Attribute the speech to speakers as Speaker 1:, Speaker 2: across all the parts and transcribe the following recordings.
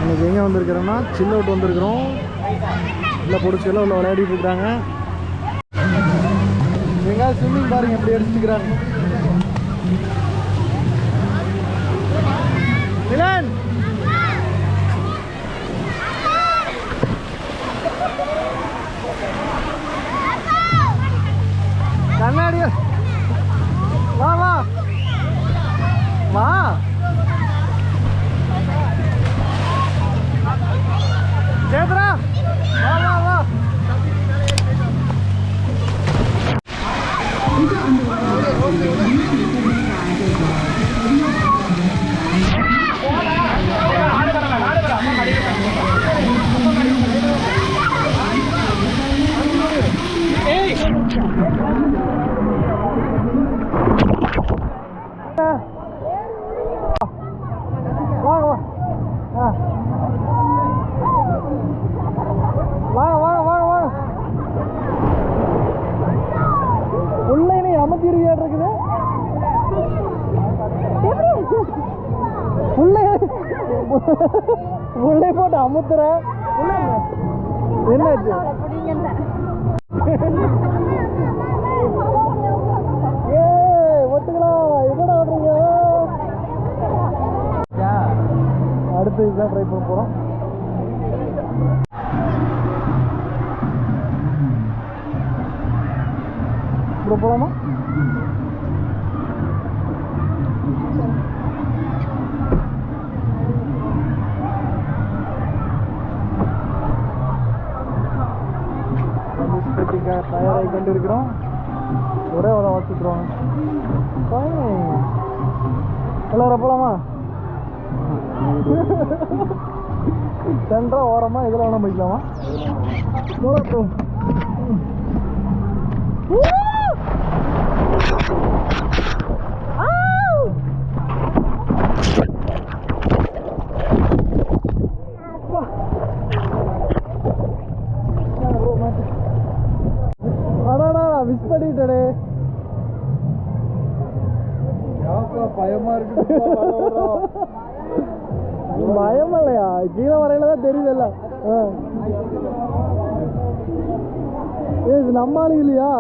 Speaker 1: இன்னைக்கு எங்கே வந்திருக்கிறோம்னா chill out வந்திருக்கிறோம். இல்லை பிடிச்செல்லாம் உள்ள விளையாடிட்டு இருக்காங்க. எங்கேயாவது ஸ்விம்மிங் பாருங்க எப்படி அடிச்சுக்கிறாங்க. மிலன் கண்ணாடி வா வா வா. சேத்ரா வா வா வா. உள்ளே போட்டு அமுத்துற என்னாச்சு? ஒத்துக்கலாம். என்னடா ஆடுறீங்க? அடுத்து இதுதான் ட்ரை பண்ண போறோம். இப்போ போலாமா? தயாராகி கொண்டு இருக்கிறோம். ஒரே உதவ வச்சுட்டுருவாங்க. எல்லாரும் போலாமா? சென்ட்ரா ஓரமா இதில் வேணா போய்க்கலாமா? மிஸ் பண்ணிட்டே. பயமா இருக்கு. பயம் இல்லையா? கீழே வரையில தான் தெரியுதுல்ல. இது நம்ம ஆளு இல்லையா?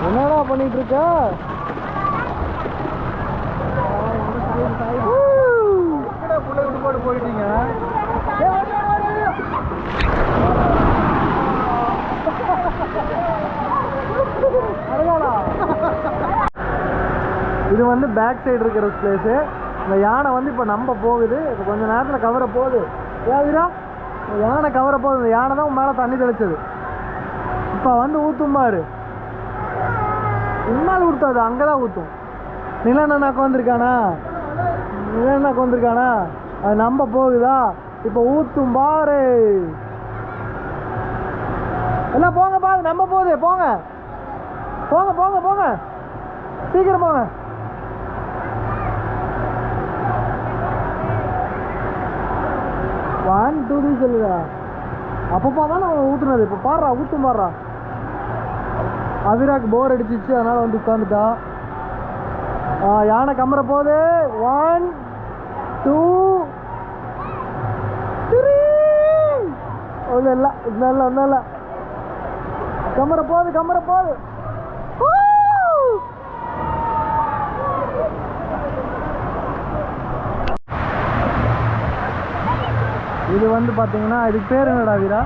Speaker 1: என்னடா பண்ணிட்டு இருக்க? போயிட்டீங்க. இது வந்து பேக் சைடு இருக்கிற பிளேஸு. இந்த யானை வந்து இப்போ நம்ப போகுது. இப்போ கொஞ்சம் நேரத்தில் கவர போகுது. ஏதுரா யானை கவர போகுது. இந்த யானை தான் மேலே தண்ணி தெளிச்சது. இப்போ வந்து ஊற்றும் பாரு. இன்னால் ஊற்றாது, அங்கே தான் ஊற்றும். நிலண்ணாக்கு வந்திருக்கானா? நிலண்ணாக்கு வந்திருக்கானா? அது நம்ப போகுதா? இப்போ ஊற்றும் பாரு. எல்லாம் போங்க பாரு, நம்ப போகுது. போங்க போங்க போங்க போங்க, சீக்கிரம் போங்க. ஒன் டூ த்ரீ சொல்லுதா? அப்பப்போ தான் நான் ஊற்றுனது. இப்போ பாடுறா, ஊற்றும் பாடுறா. அவிராக்கு போர் அடிச்சிச்சு, அதனால வந்து உட்காந்துட்டா. யானை கம்மற போகுது. 1 2 3. ஒன்றும் இல்லை, ஒன்றும் இல்லை. கம்மற போகுது, கம்மற போகுது. இது வந்து பார்த்தீங்கன்னா இதுக்கு பேர் என்னடா அவிரா?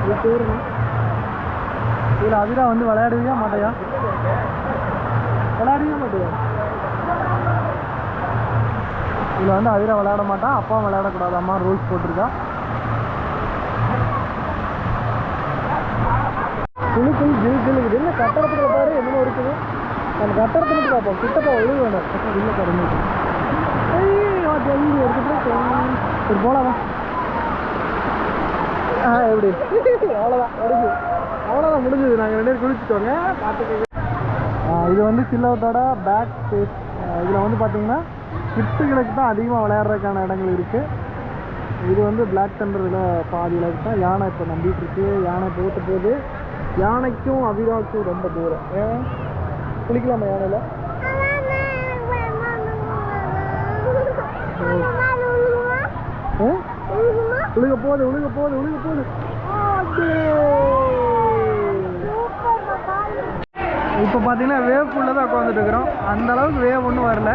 Speaker 1: இது பேர் என்ன? இதில் அவிரா வந்து விளையாடுவியா மாட்டையா? விளையாடவே மாட்டியா? இதில் வந்து அவிரா விளையாட மாட்டான். அப்பா விளையாடக்கூடாது, அம்மா ரூல்ஸ் போட்டிருக்கா. குளிக்குள் ஜில் ஜில்லுக்குது. என்ன கட்டடத்துக்குள்ள பாரு என்னமோ இருக்குது. அந்த கட்டடத்தை மட்டும் பார்ப்போம். கிட்டப்பா ஒழுங்கு வேண்டாம். இல்லை கரும்பு சரி போலாமா? எப்படி? அவ்வளோதான். அவ்வளோதான் முடிஞ்சது. நாங்கள் 2 பேரும் குளிச்சுட்டோங்க. பார்த்துக்கோங்க. இது வந்து சில்லவத்தோட பேக் ஸ்பேஸ். இதில் வந்து பார்த்தீங்கன்னா கிட்ஸுகளுக்கு தான் அதிகமாக விளையாடுறதுக்கான இடங்கள் இருக்குது. இது வந்து பிளாக் தண்டரில் பாதியில் தான் யானை இப்போ நம்பிட்டு இருக்கு. யானை போட்டு போகுது. யானைக்கும் அபிராக்கும் ரொம்ப தூரம். ஏன் குளிக்கலாமா யானையில்? உழுக போகுது உழுக போகுது உழுக போகுது. இப்போ பார்த்தீங்கன்னா வேவ் ஃபுல்லாக தான் உட்காந்துட்டு இருக்கிறோம். அந்த அளவுக்கு வேவ் ஒன்றும் வரல.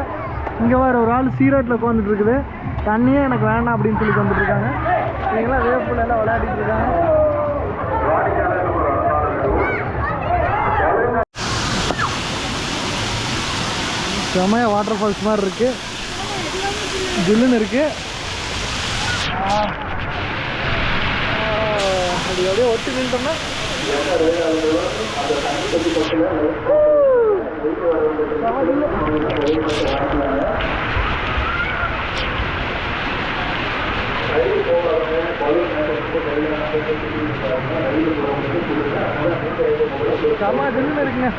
Speaker 1: இங்கே வர ஒரு ஆள் சீராட்டில் உட்காந்துட்டு இருக்குது. தண்ணியே எனக்கு வேண்டாம் அப்படின்னு சொல்லி வந்துட்டு இருக்காங்க. இவங்களாம் வேவ் ஃபுல்லாக விளையாடிட்டு இருக்காங்க. செமையா வாட்டர் ஃபால்ஸ் மாதிரி இருக்கு. ஜில்லுன்னு இருக்கு. அப்படி அப்படியே ஒட்டி நின்றோம்னா செம ஜில்லுன்னு இருக்குங்க.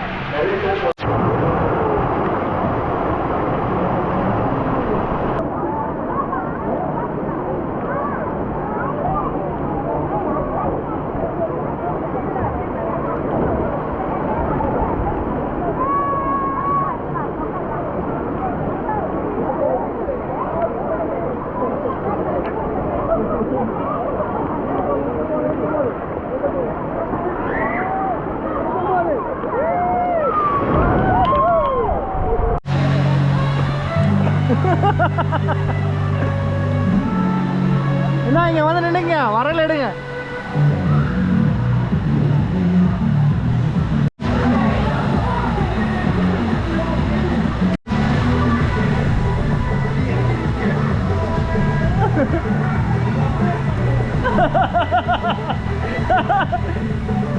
Speaker 1: என்ன இங்க வந்து நின்னுங்க, வரல எடுங்க.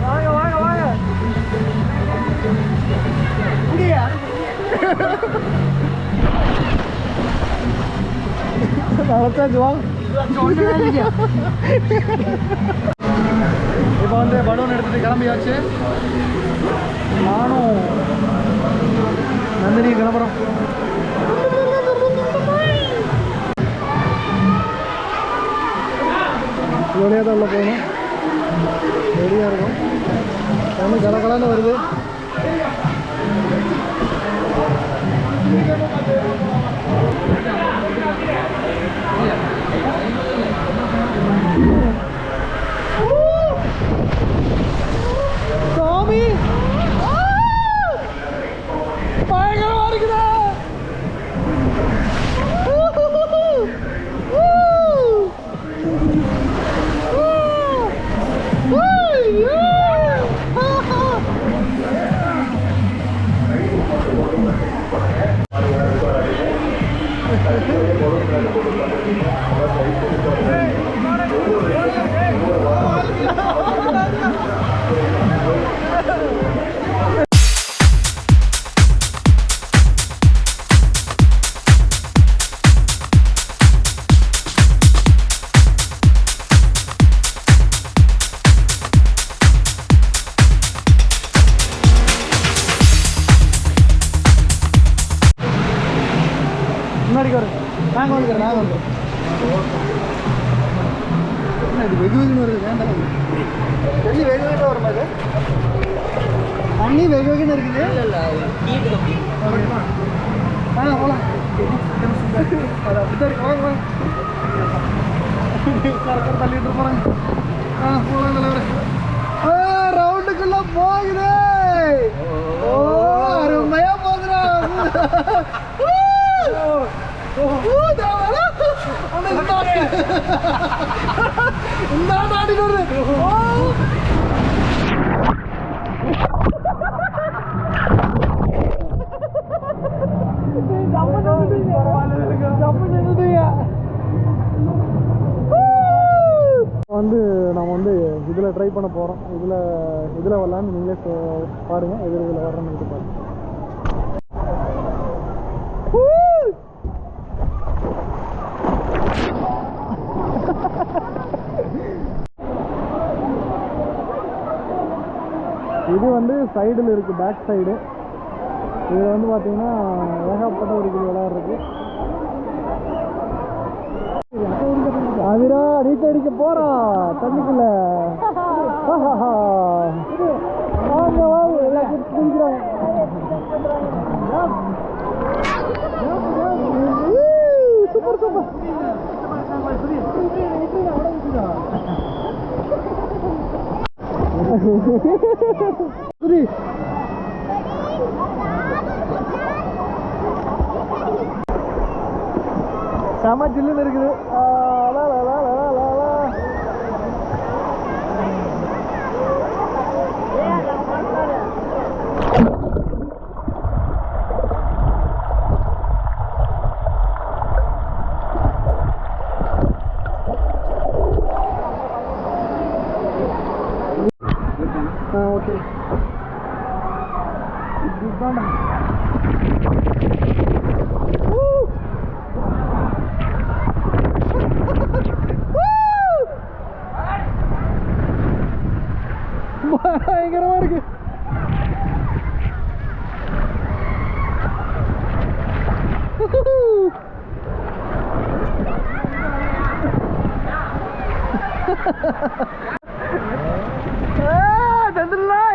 Speaker 1: வாங்க வாங்க வாங்க இப்போ வந்து பலூன் எடுத்துட்டு கிளம்பியாச்சு. நானும் நந்தினி கிளம்புறோம். இதோடையே தான் உள்ள போகணும். ரெடியாக இருக்கும். ஒன்று கலகலன்னு வருது. சாமி பயங்கரமா இருக்குதா. முன்னாடி வரும். நாங்கள் வந்துக்கிறேன். நாங்கள் வந்துடுறோம். என்ன இது வெகு வெகுன்னு வருது? வேண்டாம். தண்ணி வெகு வெகுன்னு வரும். அது தண்ணி வெகு வெகுன்னு இருக்குது. வாங்க போகலாம். அது அப்படித்தான் இருக்கு. வாங்க வாங்க. கரெக்டாக தள்ளிட்டு போகிறாங்க. போகலாம் தலைவர். ரவுண்டுக்குள்ள போகுது. ஓ அருமையா போகுதுடா. வந்து நம்ம வந்து இதில் ட்ரை பண்ண போகிறோம். இதில் வரலான்னு நீங்களே பாருங்கள். இதில் வர்றேன்னு பாருங்கள். இது வந்து சைடில் இருக்குது, பேக் சைடு. இதில் வந்து பார்த்தீங்கன்னா ஏகப்பட்ட ஒரு விளையாடு இருக்குது. அதிரா நீச்சல் அடிக்க போகிறான் தண்ணிக்குள்ள. வாங்க வாங்க எல்லாம் குடிக்கிறாங்க. Super super. புரி செம ஜில்லுன்னு இருக்குது. ஓகே பயங்கரமா இருக்கு.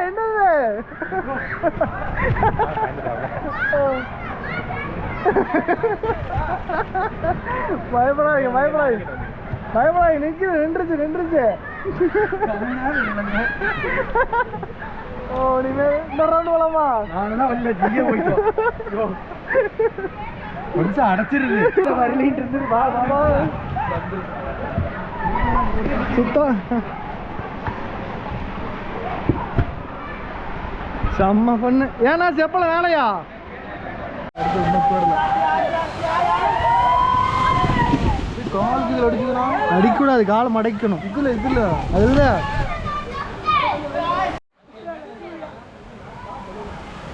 Speaker 1: என்னது பயப்படாதீங்க பயப்படாதீங்க பயப்படாதீங்க. நின்றுச்சு. ஓ நீங்க இந்த ரவுண்ட் போலாமா? நானும் வரல, ஜியே போயிட்டோம். கொஞ்சம் அடைச்சிருது வரலிட்டு சுத்தம் செம்ம பண்ணு. ஏன்னா செப்பல வேலையா அடிக்கூடாது, காலம் அடைக்கணும். இதுல அதுல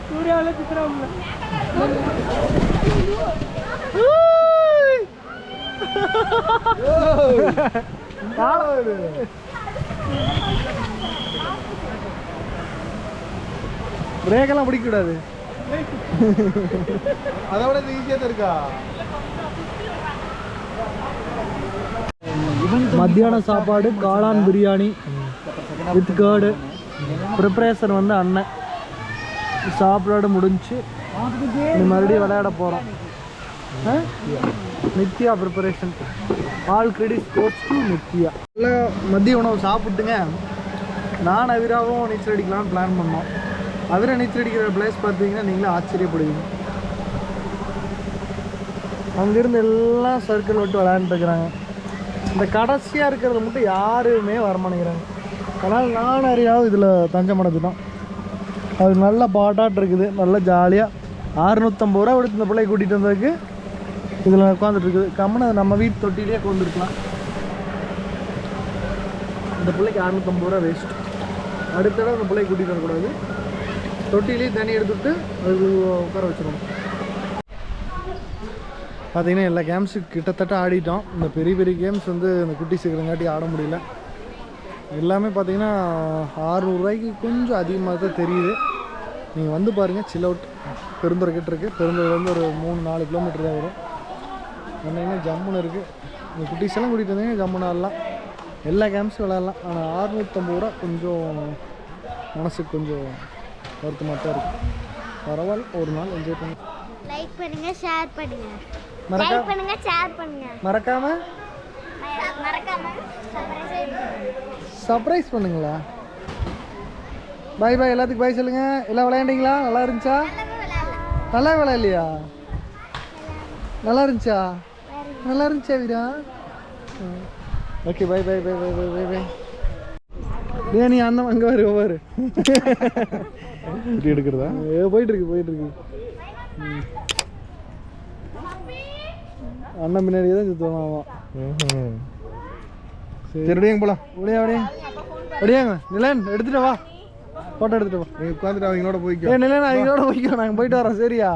Speaker 1: சூர்யாவில சித்திரம் பிரேக்கெல்லாம் பிடிக்கக்கூடாது. அதை விட ஈஸியாக தான் இருக்கா. மத்தியான சாப்பாடு காளான் பிரியாணி வித் கேர்டு. ப்ரிப்பரேஷன் வந்து அண்ணன். சாப்பாடு முடிஞ்சு மறுபடியும் விளையாட போகிறோம். Nithya preparation. All credit coach to Nithya. மதிய உணவு சாப்பிட்டுங்க. நான் அவிராவும் நீச்சல் அடிக்கலாம்னு பிளான் பண்ணோம். அவிரா நீச்சல் அடிக்கிற பிளேஸ் பார்த்தீங்கன்னா நீங்களே ஆச்சரியப்படுவீங்க. அங்கேருந்து எல்லாம் சர்க்கிள் விட்டு விளையாண்டுருக்குறாங்க. இந்த கடைசியாக இருக்கிறத மட்டும் யாருமே வரமாட்டேங்கிறாங்க. அதனால் நான் அறியாவும் இதில் தஞ்சம் அடைஞ்சிட்டோம். அது நல்ல பாட்டாட்டு இருக்குது, நல்ல ஜாலியாக. 650 ரூபா கொடுத்து இந்த பிள்ளையை கூட்டிகிட்டு வந்ததுக்கு இதில் உட்காந்துட்ருக்குது. கம்முன்னு நம்ம வீட்டு தொட்டிலே கொண்டுருக்கலாம். இந்த பிள்ளைக்கு 650 ரூபா வேஸ்ட். அடுத்த தடவை அந்த பிள்ளையை கூட்டிகிட்டு வரக்கூடாது. தொட்டிலே தண்ணி எடுத்துவிட்டு அது உட்கார வச்சிடணும். பார்த்திங்கன்னா எல்லா கேம்ஸு கிட்டத்தட்ட ஆடிட்டோம். இந்த பெரிய பெரிய கேம்ஸ் வந்து இந்த குட்டி சீக்கிரங்காட்டி ஆட முடியல. எல்லாமே பார்த்திங்கன்னா 600 ரூபாய்க்கு கொஞ்சம் அதிகமாக தான் தெரியுது. நீங்கள் வந்து பாருங்கள். சில் அவுட் பெருந்துறை கிட்ட இருக்குது. பெருந்துறையிலேருந்து ஒரு 3-4 கிலோமீட்டர் தான் வரும். வந்தீங்கன்னா ஜம்முன்னு இருக்குது. இந்த குட்டிஸெல்லாம் கூட்டிகிட்டு வந்தீங்கன்னா ஜம்முன்னு ஆடலாம். எல்லா கேம்ஸும் விளையாடலாம். ஆனால் 650 ரூபா கொஞ்சம் மனசுக்கு கொஞ்சம் வருத்தமாக தான் இருக்குது. பரவாயில்ல, ஒரு நாள் என்ஜாய் பண்ணி
Speaker 2: லைக் பண்ணுங்க, ஷேர் பண்ணுங்க,
Speaker 1: மறக்காம சர்ப்ரைஸ் பண்ணுங்களா. பாய் பாய். எல்லாத்துக்கும் பாய் சொல்லுங்க. எல்லாம் விளையாண்டிங்களா? நல்லா இருந்துச்சா? நல்லா விளையாடலையா? நல்லா இருந்துச்சா? நல்லா இருந்துச்சா வீரா? ஓகே பாய் பாய் பாய் பாய் பாய் பாய் பாய். ஏன் நீ அந்த அங்கே வரு எடுக்கிறதா? போயிட்டு இருக்கு. அண்ணன் பின்னாடியே தான் சுத்தமா. சரி போலாம். அப்படியாங்க நிலன் எடுத்துட்டு வா. ஃபோட்டோ எடுத்துட்டு வா. நீங்கள் உட்காந்துட்டு அவங்களோட போய்க்கோ. நிலன் அவங்களோட போய்க்கோ. நாங்கள் போயிட்டு வரோம். சரியா?